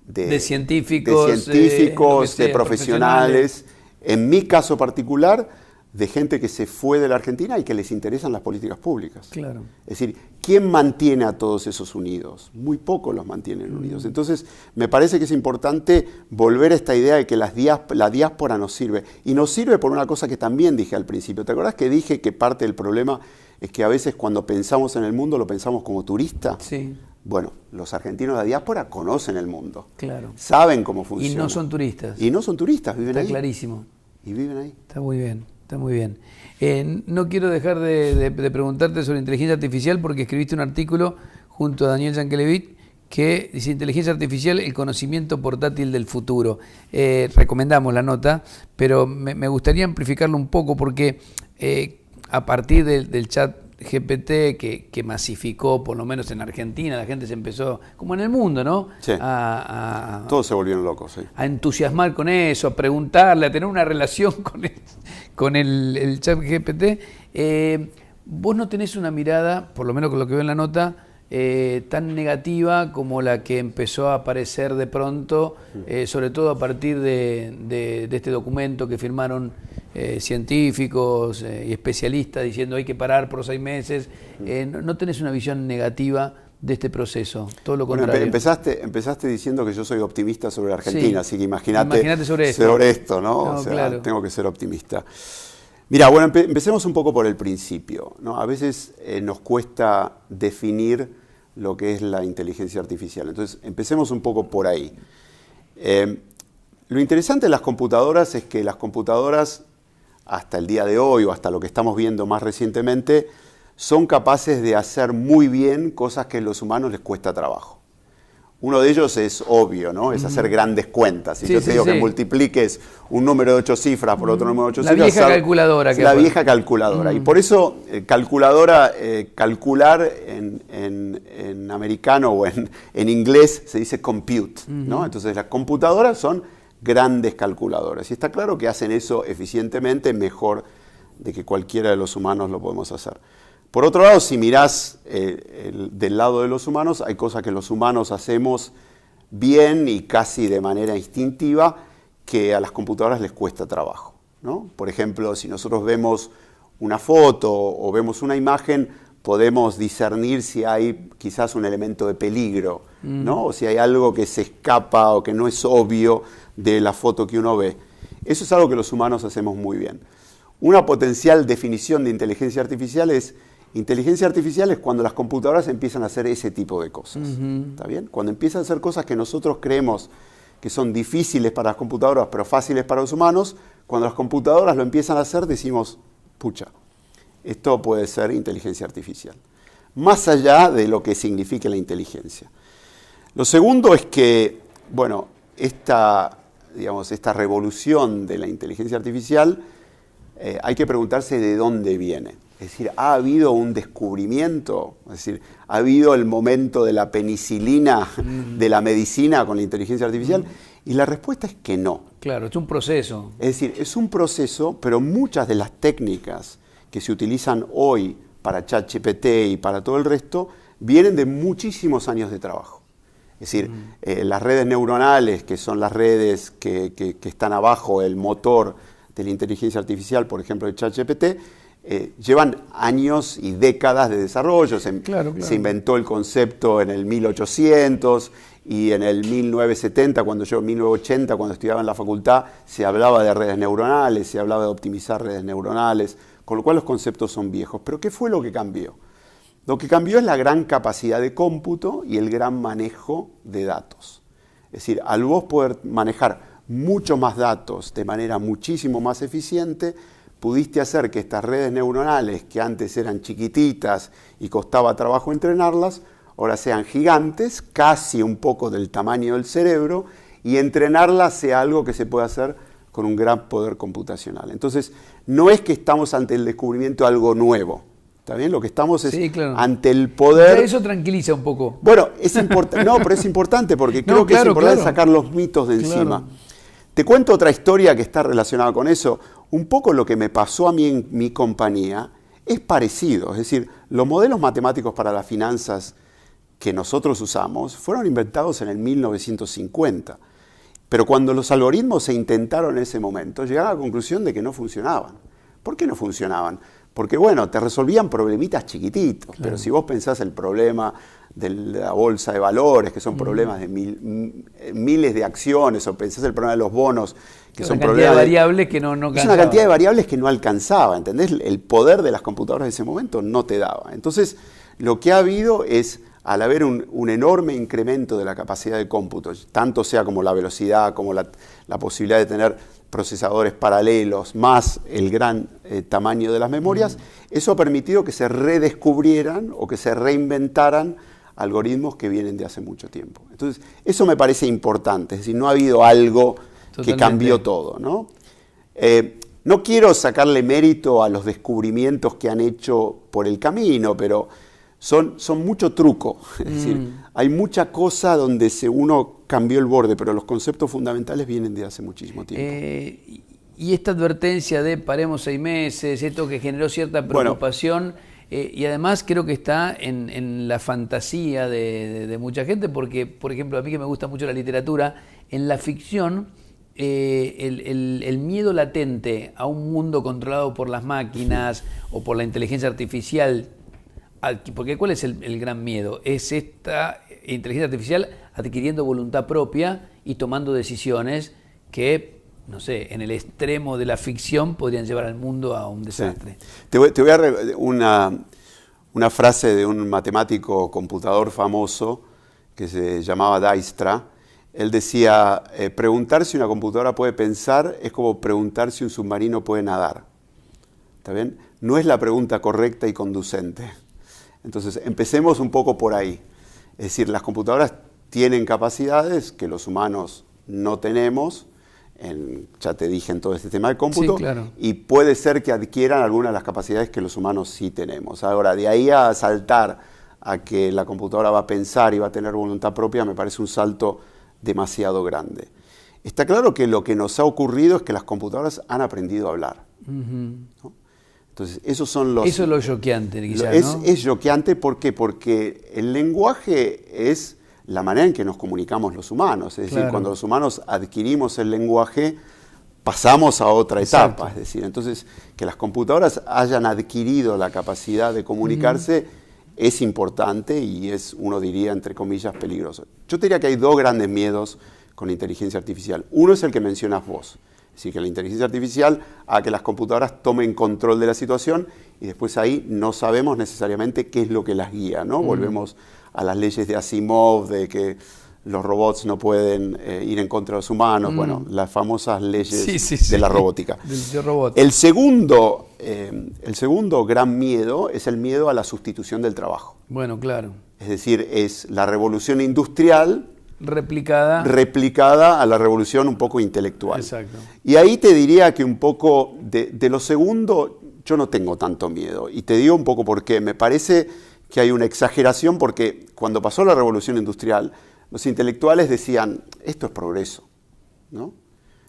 de científicos, de profesionales. En mi caso particular, de gente que se fue de la Argentina y que les interesan las políticas públicas. Claro. Es decir, ¿quién mantiene a todos esos unidos? Muy pocos los mantienen unidos. Entonces, me parece que es importante volver a esta idea de que la diáspora nos sirve. Y nos sirve por una cosa que también dije al principio. ¿Te acordás que dije que parte del problema es que a veces cuando pensamos en el mundo lo pensamos como turista? Sí. Bueno, los argentinos de la diáspora conocen el mundo. Claro. Saben cómo funciona. Y no son turistas. Y no son turistas, viven ahí. Está clarísimo. Y viven ahí. Está muy bien. Está muy bien. No quiero dejar de preguntarte sobre inteligencia artificial porque escribiste un artículo junto a Daniel Yankelevich que dice inteligencia artificial, el conocimiento portátil del futuro. Recomendamos la nota, pero me gustaría amplificarlo un poco porque a partir del chat GPT que masificó, por lo menos en Argentina, la gente se empezó, como en el mundo, ¿no? Sí. Todos se volvieron locos, sí. A entusiasmar con eso, a preguntarle, a tener una relación con el chat GPT. Vos no tenés una mirada, por lo menos con lo que veo en la nota, tan negativa como la que empezó a aparecer de pronto, sobre todo a partir de este documento que firmaron científicos y especialistas diciendo hay que parar por 6 meses. ¿No tenés una visión negativa de este proceso? Todo lo Bueno, contrario. empezaste diciendo que yo soy optimista sobre Argentina, Sí. así que imagínate sobre esto, ¿no? No, O sea, claro. tengo que ser optimista. Mira, bueno, empecemos un poco por el principio, ¿no? A veces nos cuesta definir lo que es la inteligencia artificial. Entonces, empecemos un poco por ahí. Lo interesante de las computadoras es que las computadoras, hasta el día de hoy o hasta lo que estamos viendo más recientemente, son capaces de hacer muy bien cosas que a los humanos les cuesta trabajo. Uno de ellos es obvio, ¿no? Es hacer grandes cuentas. Si yo te digo que multipliques un número de 8 cifras por otro número de 8 cifras... La vieja calculadora. La vieja calculadora. Y por eso calculadora, calcular en americano o en inglés se dice compute, ¿no? Entonces las computadoras son grandes calculadoras. Y está claro que hacen eso eficientemente, mejor de que cualquiera de los humanos lo podemos hacer. Por otro lado, si mirás del lado de los humanos, hay cosas que los humanos hacemos bien y casi de manera instintiva que a las computadoras les cuesta trabajo, ¿no? Por ejemplo, si nosotros vemos una foto o vemos una imagen, podemos discernir si hay quizás un elemento de peligro, ¿no? O si hay algo que se escapa o que no es obvio de la foto que uno ve. Eso es algo que los humanos hacemos muy bien. Una potencial definición de inteligencia artificial es cuando las computadoras empiezan a hacer ese tipo de cosas. ¿Está bien? Cuando empiezan a hacer cosas que nosotros creemos que son difíciles para las computadoras, pero fáciles para los humanos, cuando las computadoras lo empiezan a hacer, decimos, pucha, esto puede ser inteligencia artificial. Más allá de lo que signifique la inteligencia. Lo segundo es que, bueno, esta revolución de la inteligencia artificial, hay que preguntarse de dónde viene. Es decir, ¿ha habido un descubrimiento? Es decir, ¿ha habido el momento de la penicilina de la medicina con la inteligencia artificial? Y la respuesta es que no. Claro, es un proceso. Es decir, es un proceso, pero muchas de las técnicas que se utilizan hoy para ChatGPT y para todo el resto, vienen de muchísimos años de trabajo. Es decir, las redes neuronales, que son las redes que están abajo, el motor de la inteligencia artificial, por ejemplo, de ChatGPT, llevan años y décadas de desarrollo. Se inventó el concepto en el 1800 y en el 1970, 1980, cuando estudiaba en la facultad, se hablaba de redes neuronales, se hablaba de optimizar redes neuronales, con lo cual los conceptos son viejos. Pero ¿qué fue lo que cambió? Lo que cambió es la gran capacidad de cómputo y el gran manejo de datos. Es decir, al vos poder manejar mucho más datos de manera muchísimo más eficiente, pudiste hacer que estas redes neuronales, que antes eran chiquititas y costaba trabajo entrenarlas, ahora sean gigantes, casi un poco del tamaño del cerebro, y entrenarlas sea algo que se puede hacer con un gran poder computacional. Entonces, no es que estamos ante el descubrimiento de algo nuevo, ¿está bien? Lo que estamos es ante el poder... Ya eso tranquiliza un poco. Bueno, es importante, no, pero es importante porque creo que es importante sacar los mitos de encima. Te cuento otra historia que está relacionada con eso. Un poco lo que me pasó a mí en mi compañía es parecido. Es decir, los modelos matemáticos para las finanzas que nosotros usamos fueron inventados en el 1950. Pero cuando los algoritmos se intentaron en ese momento, llegaron a la conclusión de que no funcionaban. ¿Por qué no funcionaban? Porque, bueno, te resolvían problemitas chiquititos. Pero si vos pensás el problema de la bolsa de valores, que son problemas de miles de acciones, o pensás el problema de los bonos, que son problemas de variables que no alcanzaba. Es una cantidad de variables que no alcanzaba, ¿entendés? El poder de las computadoras de ese momento no te daba. Entonces, lo que ha habido es, al haber un enorme incremento de la capacidad de cómputo, tanto sea como la velocidad, como la posibilidad de tener procesadores paralelos, más el gran tamaño de las memorias, eso ha permitido que se redescubrieran o que se reinventaran algoritmos que vienen de hace mucho tiempo. Entonces, eso me parece importante, es decir, no ha habido algo que cambió todo, ¿no? No quiero sacarle mérito a los descubrimientos que han hecho por el camino, pero son mucho truco. Es decir, hay mucha cosa donde uno cambió el borde, pero los conceptos fundamentales vienen de hace muchísimo tiempo. Y esta advertencia de paremos 6 meses, esto que generó cierta preocupación, y además creo que está en la fantasía de mucha gente, porque, por ejemplo, a mí que me gusta mucho la literatura, en la ficción, el miedo latente a un mundo controlado por las máquinas o por la inteligencia artificial, Porque ¿cuál es el gran miedo? Es esta inteligencia artificial adquiriendo voluntad propia y tomando decisiones que, no sé, en el extremo de la ficción podrían llevar al mundo a un desastre. Sí. Te voy a una frase de un matemático computador famoso que se llamaba Dijkstra. Él decía, preguntar si una computadora puede pensar es como preguntar si un submarino puede nadar. ¿Está bien? No es la pregunta correcta y conducente. Entonces, empecemos un poco por ahí. Es decir, las computadoras tienen capacidades que los humanos no tenemos, ya te dije en todo este tema del cómputo, sí, claro. Y puede ser que adquieran algunas de las capacidades que los humanos sí tenemos. Ahora, de ahí a saltar a que la computadora va a pensar y va a tener voluntad propia, me parece un salto demasiado grande. Está claro que lo que nos ha ocurrido es que las computadoras han aprendido a hablar. ¿No? Entonces, esos son los... Eso es lo choqueante, quizás, ¿no? Es choqueante, ¿por qué? Porque el lenguaje es la manera en que nos comunicamos los humanos. Es decir, claro. Cuando los humanos adquirimos el lenguaje, pasamos a otra etapa. Es decir, entonces, que las computadoras hayan adquirido la capacidad de comunicarse es importante y es, uno diría, entre comillas, peligroso. Yo te diría que hay dos grandes miedos con la inteligencia artificial. Uno es el que mencionas vos. Es decir, que la inteligencia artificial haga que las computadoras tomen control de la situación y después ahí no sabemos necesariamente qué es lo que las guía, ¿no? Volvemos a las leyes de Asimov, de que los robots no pueden ir en contra de los humanos, bueno, las famosas leyes de la robótica. Del robot. El segundo gran miedo es el miedo a la sustitución del trabajo. Bueno, claro. Es decir, es la revolución industrial replicada a la revolución un poco intelectual. Exacto. Y ahí te diría que un poco de lo segundo yo no tengo tanto miedo. Y te digo un poco por qué. Me parece que hay una exageración porque cuando pasó la revolución industrial, los intelectuales decían, esto es progreso, ¿no?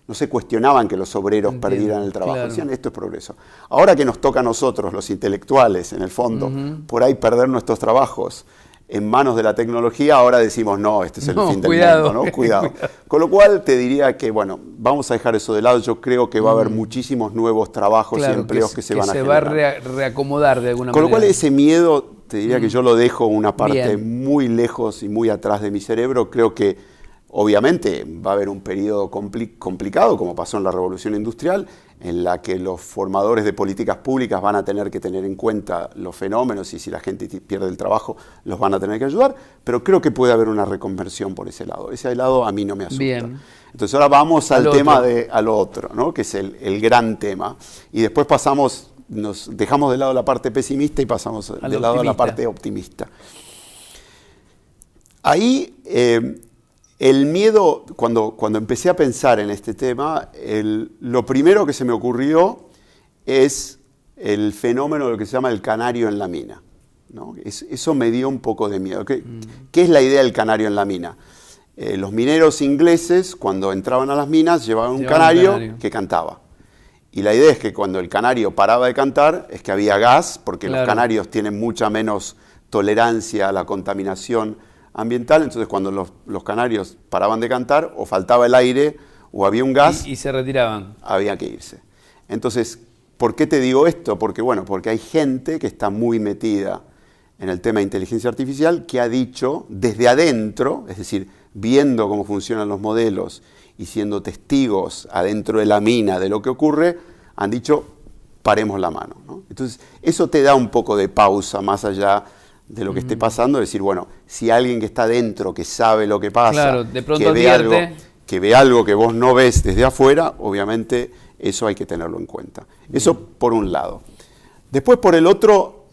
No se cuestionaban que los obreros perdieran el trabajo, decían, esto es progreso. Ahora que nos toca a nosotros, los intelectuales, en el fondo, por ahí perder nuestros trabajos en manos de la tecnología, ahora decimos, no, este es el fin del mundo, ¿no? Cuidado. Con lo cual te diría que, bueno, vamos a dejar eso de lado. Yo creo que va a haber muchísimos nuevos trabajos y empleos que se van a generar. Se va a reacomodar de alguna manera. Con lo cual ese miedo, te diría que yo lo dejo una parte muy lejos y muy atrás de mi cerebro. Creo que, obviamente, va a haber un periodo complicado, como pasó en la Revolución Industrial, en la que los formadores de políticas públicas van a tener que tener en cuenta los fenómenos y si la gente pierde el trabajo, los van a tener que ayudar, pero creo que puede haber una reconversión por ese lado. Ese lado a mí no me asusta. Bien. Entonces ahora vamos al tema a lo otro, ¿no? Que es el gran tema. Y después nos dejamos de lado la parte pesimista y pasamos de lado a la parte optimista. Ahí... el miedo, cuando empecé a pensar en este tema, lo primero que se me ocurrió es el fenómeno de lo que se llama el canario en la mina, ¿no? Eso me dio un poco de miedo. ¿Qué es la idea del canario en la mina? Los mineros ingleses, cuando entraban a las minas, llevaban un canario que cantaba. Y la idea es que cuando el canario paraba de cantar, es que había gas, porque los canarios tienen mucha menos tolerancia a la contaminación ambiental, entonces cuando los canarios paraban de cantar, o faltaba el aire, o había un gas... Y se retiraban. Había que irse. Entonces, ¿por qué te digo esto? Porque hay gente que está muy metida en el tema de inteligencia artificial, que ha dicho desde adentro, es decir, viendo cómo funcionan los modelos y siendo testigos adentro de la mina de lo que ocurre, han dicho, paremos la mano, ¿no? Entonces, eso te da un poco de pausa más allá de lo que esté pasando, decir, bueno, si alguien que está dentro, que sabe lo que pasa, de pronto que ve algo que vos no ves desde afuera, obviamente eso hay que tenerlo en cuenta. Eso por un lado. Después por el otro,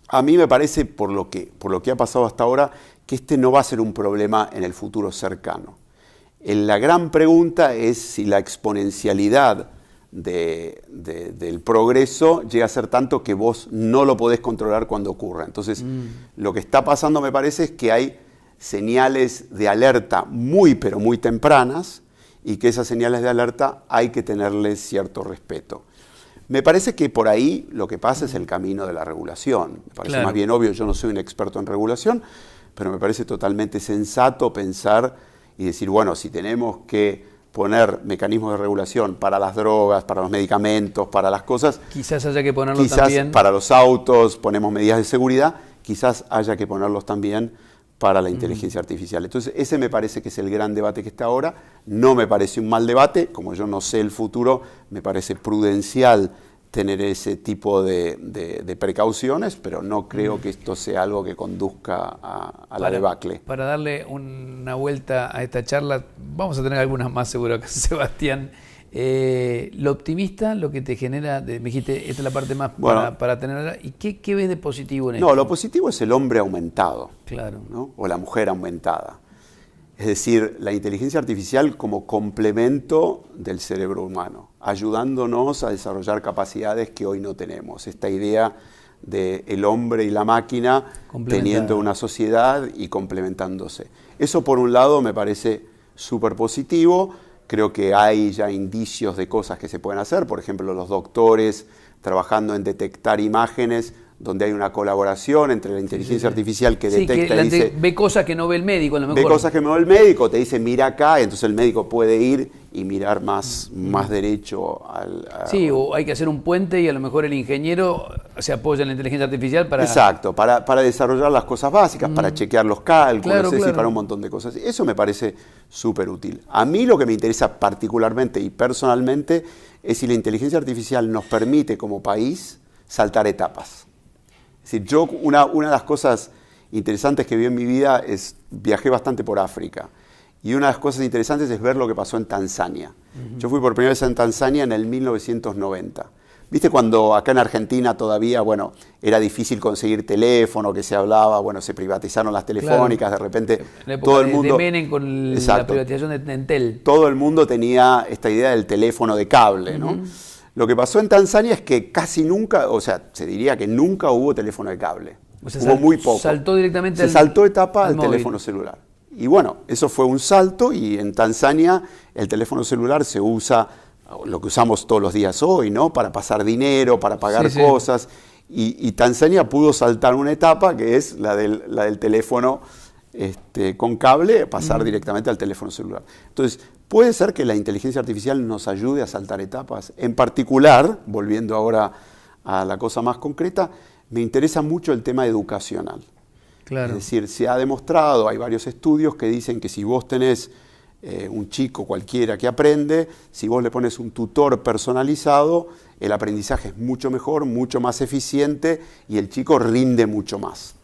a mí me parece, por lo que ha pasado hasta ahora, que este no va a ser un problema en el futuro cercano. La gran pregunta es si la exponencialidad del progreso llega a ser tanto que vos no lo podés controlar cuando ocurra. Entonces, lo que está pasando, me parece, es que hay señales de alerta muy, pero muy tempranas, y que esas señales de alerta hay que tenerles cierto respeto. Me parece que por ahí lo que pasa es el camino de la regulación. Me parece más bien obvio, yo no soy un experto en regulación, pero me parece totalmente sensato pensar y decir, bueno, si tenemos que poner mecanismos de regulación para las drogas, para los medicamentos, para las cosas. Quizás haya que ponerlo también. Para los autos ponemos medidas de seguridad, quizás haya que ponerlos también para la inteligencia artificial. Entonces, ese me parece que es el gran debate que está ahora. No me parece un mal debate, como yo no sé el futuro, me parece prudencial tener ese tipo de precauciones, pero no creo que esto sea algo que conduzca a la debacle. Para darle una vuelta a esta charla, vamos a tener algunas más seguro que Sebastián. Lo optimista, lo que te genera, me dijiste, esta es la parte más para tenerla. ¿Y qué ves de positivo en esto? No, lo positivo es el hombre aumentado, claro, ¿no? O la mujer aumentada. Es decir, la inteligencia artificial como complemento del cerebro humano, ayudándonos a desarrollar capacidades que hoy no tenemos. Esta idea de el hombre y la máquina teniendo una sociedad y complementándose. Eso por un lado me parece súper positivo. Creo que hay ya indicios de cosas que se pueden hacer. Por ejemplo, los doctores trabajando en detectar imágenes donde hay una colaboración entre la inteligencia artificial que detecta y dice... ve cosas que no ve el médico, a lo mejor. Ve cosas que no ve el médico, te dice mira acá, y entonces el médico puede ir y mirar más derecho Sí, o hay que hacer un puente y a lo mejor el ingeniero se apoya en la inteligencia artificial para... Exacto, para desarrollar las cosas básicas, para chequear los cálculos, claro. Para un montón de cosas. Eso me parece súper útil. A mí lo que me interesa particularmente y personalmente es si la inteligencia artificial nos permite como país saltar etapas. Es decir, una de las cosas interesantes que vi en mi vida es, viajé bastante por África, y una de las cosas interesantes es ver lo que pasó en Tanzania. Yo fui por primera vez en Tanzania en el 1990. ¿Viste cuando acá en Argentina todavía, era difícil conseguir teléfono, que se hablaba, se privatizaron las telefónicas, de repente todo el mundo... de Menem con la privatización de Entel. Todo el mundo tenía esta idea del teléfono de cable, ¿no? Lo que pasó en Tanzania es que casi nunca, se diría que nunca hubo teléfono de cable. Hubo muy poco. Saltó directamente Se saltó etapa al teléfono celular. Y eso fue un salto, y en Tanzania el teléfono celular se usa, lo que usamos todos los días hoy, ¿no? Para pasar dinero, para pagar cosas. Y Tanzania pudo saltar una etapa que es la del teléfono con cable, pasar directamente al teléfono celular. Entonces, puede ser que la inteligencia artificial nos ayude a saltar etapas. En particular, volviendo ahora a la cosa más concreta, me interesa mucho el tema educacional. Claro. Es decir, se ha demostrado, hay varios estudios que dicen que si vos tenés un chico cualquiera que aprende, si vos le pones un tutor personalizado, el aprendizaje es mucho mejor, mucho más eficiente, y el chico rinde mucho más.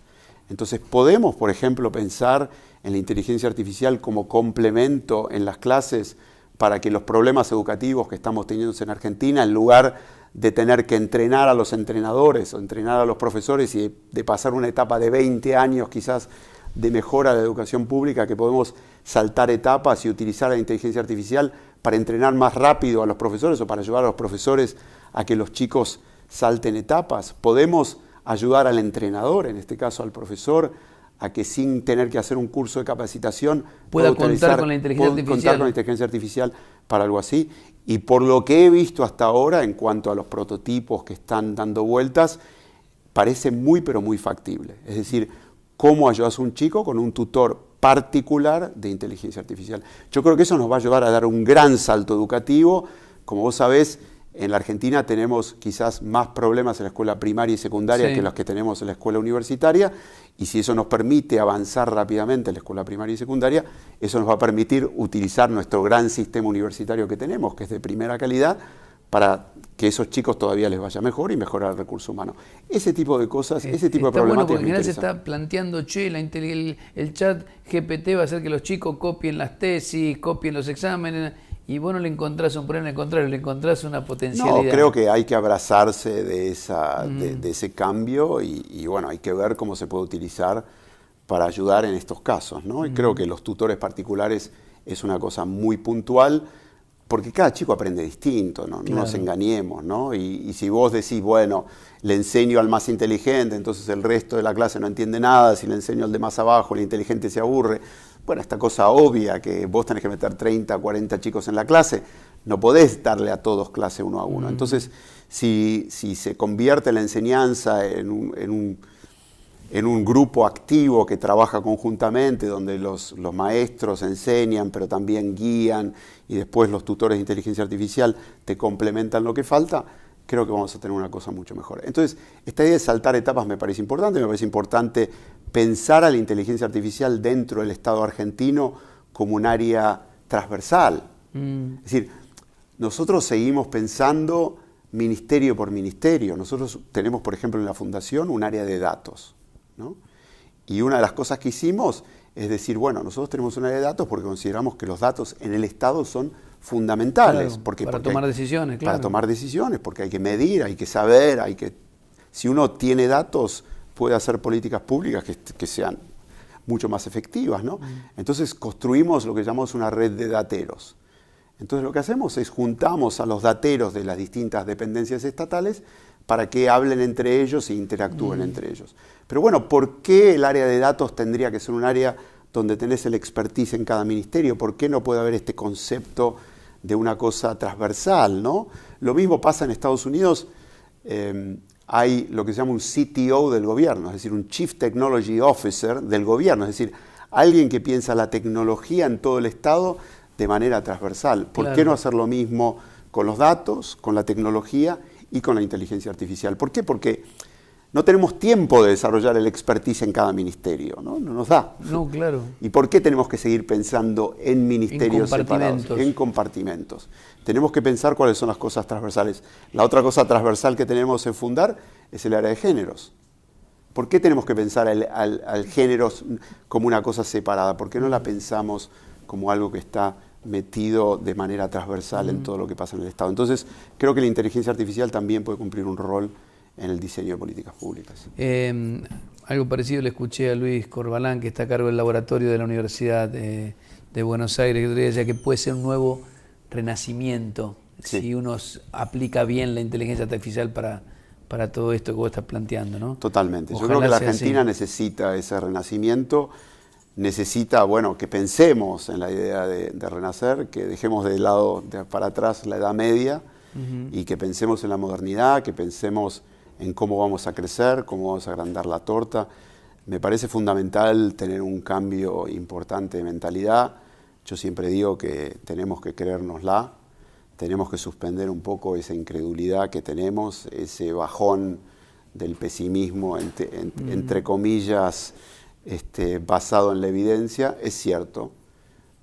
Entonces podemos, por ejemplo, pensar en la inteligencia artificial como complemento en las clases para que los problemas educativos que estamos teniendo en Argentina, en lugar de tener que entrenar a los entrenadores o entrenar a los profesores y de pasar una etapa de 20 años quizás de mejora de la educación pública, que podemos saltar etapas y utilizar la inteligencia artificial para entrenar más rápido a los profesores o para ayudar a los profesores a que los chicos salten etapas. Podemos ayudar al entrenador, en este caso al profesor, a que sin tener que hacer un curso de capacitación pueda contar con la inteligencia artificial para algo así. Y por lo que he visto hasta ahora, en cuanto a los prototipos que están dando vueltas, parece muy pero muy factible. Es decir, cómo ayudas a un chico con un tutor particular de inteligencia artificial. Yo creo que eso nos va a ayudar a dar un gran salto educativo. Como vos sabés, en la Argentina tenemos quizás más problemas en la escuela primaria y secundaria que los que tenemos en la escuela universitaria, y si eso nos permite avanzar rápidamente en la escuela primaria y secundaria, eso nos va a permitir utilizar nuestro gran sistema universitario que tenemos, que es de primera calidad, para que a esos chicos todavía les vaya mejor y mejorar el recurso humano. Ese tipo de cosas, ese tipo de problemáticas me interesan. Se está planteando, el chat GPT va a hacer que los chicos copien las tesis, copien los exámenes, y vos no le encontrás un problema, al contrario, le encontrás una potencialidad. No, creo que hay que abrazarse de ese cambio y hay que ver cómo se puede utilizar para ayudar en estos casos, ¿no? Y creo que los tutores particulares es una cosa muy puntual, porque cada chico aprende distinto, ¿no? No nos engañemos, ¿no? Y si vos decís, le enseño al más inteligente, entonces el resto de la clase no entiende nada, si le enseño al de más abajo, el inteligente se aburre. Esta cosa obvia que vos tenés que meter 30, 40 chicos en la clase, no podés darle a todos clase uno a uno. Entonces, si se convierte la enseñanza en un en un grupo activo que trabaja conjuntamente, donde los maestros enseñan, pero también guían, y después los tutores de inteligencia artificial te complementan lo que falta, creo que vamos a tener una cosa mucho mejor. Entonces, esta idea de saltar etapas me parece importante pensar a la inteligencia artificial dentro del Estado argentino como un área transversal. Es decir, nosotros seguimos pensando ministerio por ministerio. Nosotros tenemos, por ejemplo, en la Fundación un área de datos, ¿no? Y una de las cosas que hicimos es decir, bueno, nosotros tenemos un área de datos porque consideramos que los datos en el Estado son fundamentales. Claro, porque tomar decisiones, claro. Para tomar decisiones, porque hay que medir, hay que saber, si uno tiene datos, puede hacer políticas públicas que sean mucho más efectivas, ¿no? Entonces construimos lo que llamamos una red de dateros. Entonces lo que hacemos es juntamos a los dateros de las distintas dependencias estatales para que hablen entre ellos e interactúen entre ellos. Pero bueno, ¿por qué el área de datos tendría que ser un área donde tenés el expertise en cada ministerio? ¿Por qué no puede haber este concepto de una cosa transversal, ¿no? Lo mismo pasa en Estados Unidos. Hay lo que se llama un CTO del gobierno, es decir, un Chief Technology Officer del gobierno, es decir, alguien que piensa la tecnología en todo el Estado de manera transversal. ¿Por qué no hacer lo mismo con los datos, con la tecnología y con la inteligencia artificial? ¿Por qué? Porque no tenemos tiempo de desarrollar el expertise en cada ministerio, ¿no? No nos da. No, claro. ¿Y por qué tenemos que seguir pensando en ministerios separados? En compartimentos. Tenemos que pensar cuáles son las cosas transversales. La otra cosa transversal que tenemos en Fundar es el área de géneros. ¿Por qué tenemos que pensar al género como una cosa separada? ¿Por qué no la pensamos como algo que está metido de manera transversal en todo lo que pasa en el Estado? Entonces, creo que la inteligencia artificial también puede cumplir un rol en el diseño de políticas públicas. Algo parecido le escuché a Luis Corbalán, que está a cargo del laboratorio de la Universidad de Buenos Aires, que decía que puede ser un nuevo renacimiento si uno aplica bien la inteligencia artificial para todo esto que vos estás planteando, ¿no? Totalmente. Yo creo que la Argentina necesita ese renacimiento. Necesita, bueno, que pensemos en la idea de renacer, que dejemos de lado, para atrás, la Edad Media y que pensemos en la modernidad, que pensemos en cómo vamos a crecer, cómo vamos a agrandar la torta. Me parece fundamental tener un cambio importante de mentalidad. Yo siempre digo que tenemos que creérnosla, tenemos que suspender un poco esa incredulidad que tenemos, ese bajón del pesimismo, entre comillas, basado en la evidencia. Es cierto,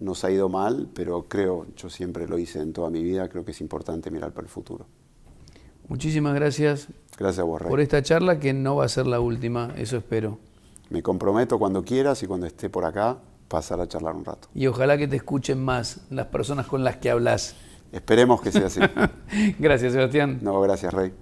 nos ha ido mal, pero yo siempre lo hice en toda mi vida, creo que es importante mirar para el futuro. Muchísimas gracias. Gracias a vos, Rey. Por esta charla, que no va a ser la última, eso espero. Me comprometo cuando quieras y cuando esté por acá, pasar a charlar un rato. Y ojalá que te escuchen más las personas con las que hablas. Esperemos que sea así. Gracias, Sebastián. No, gracias, Rey.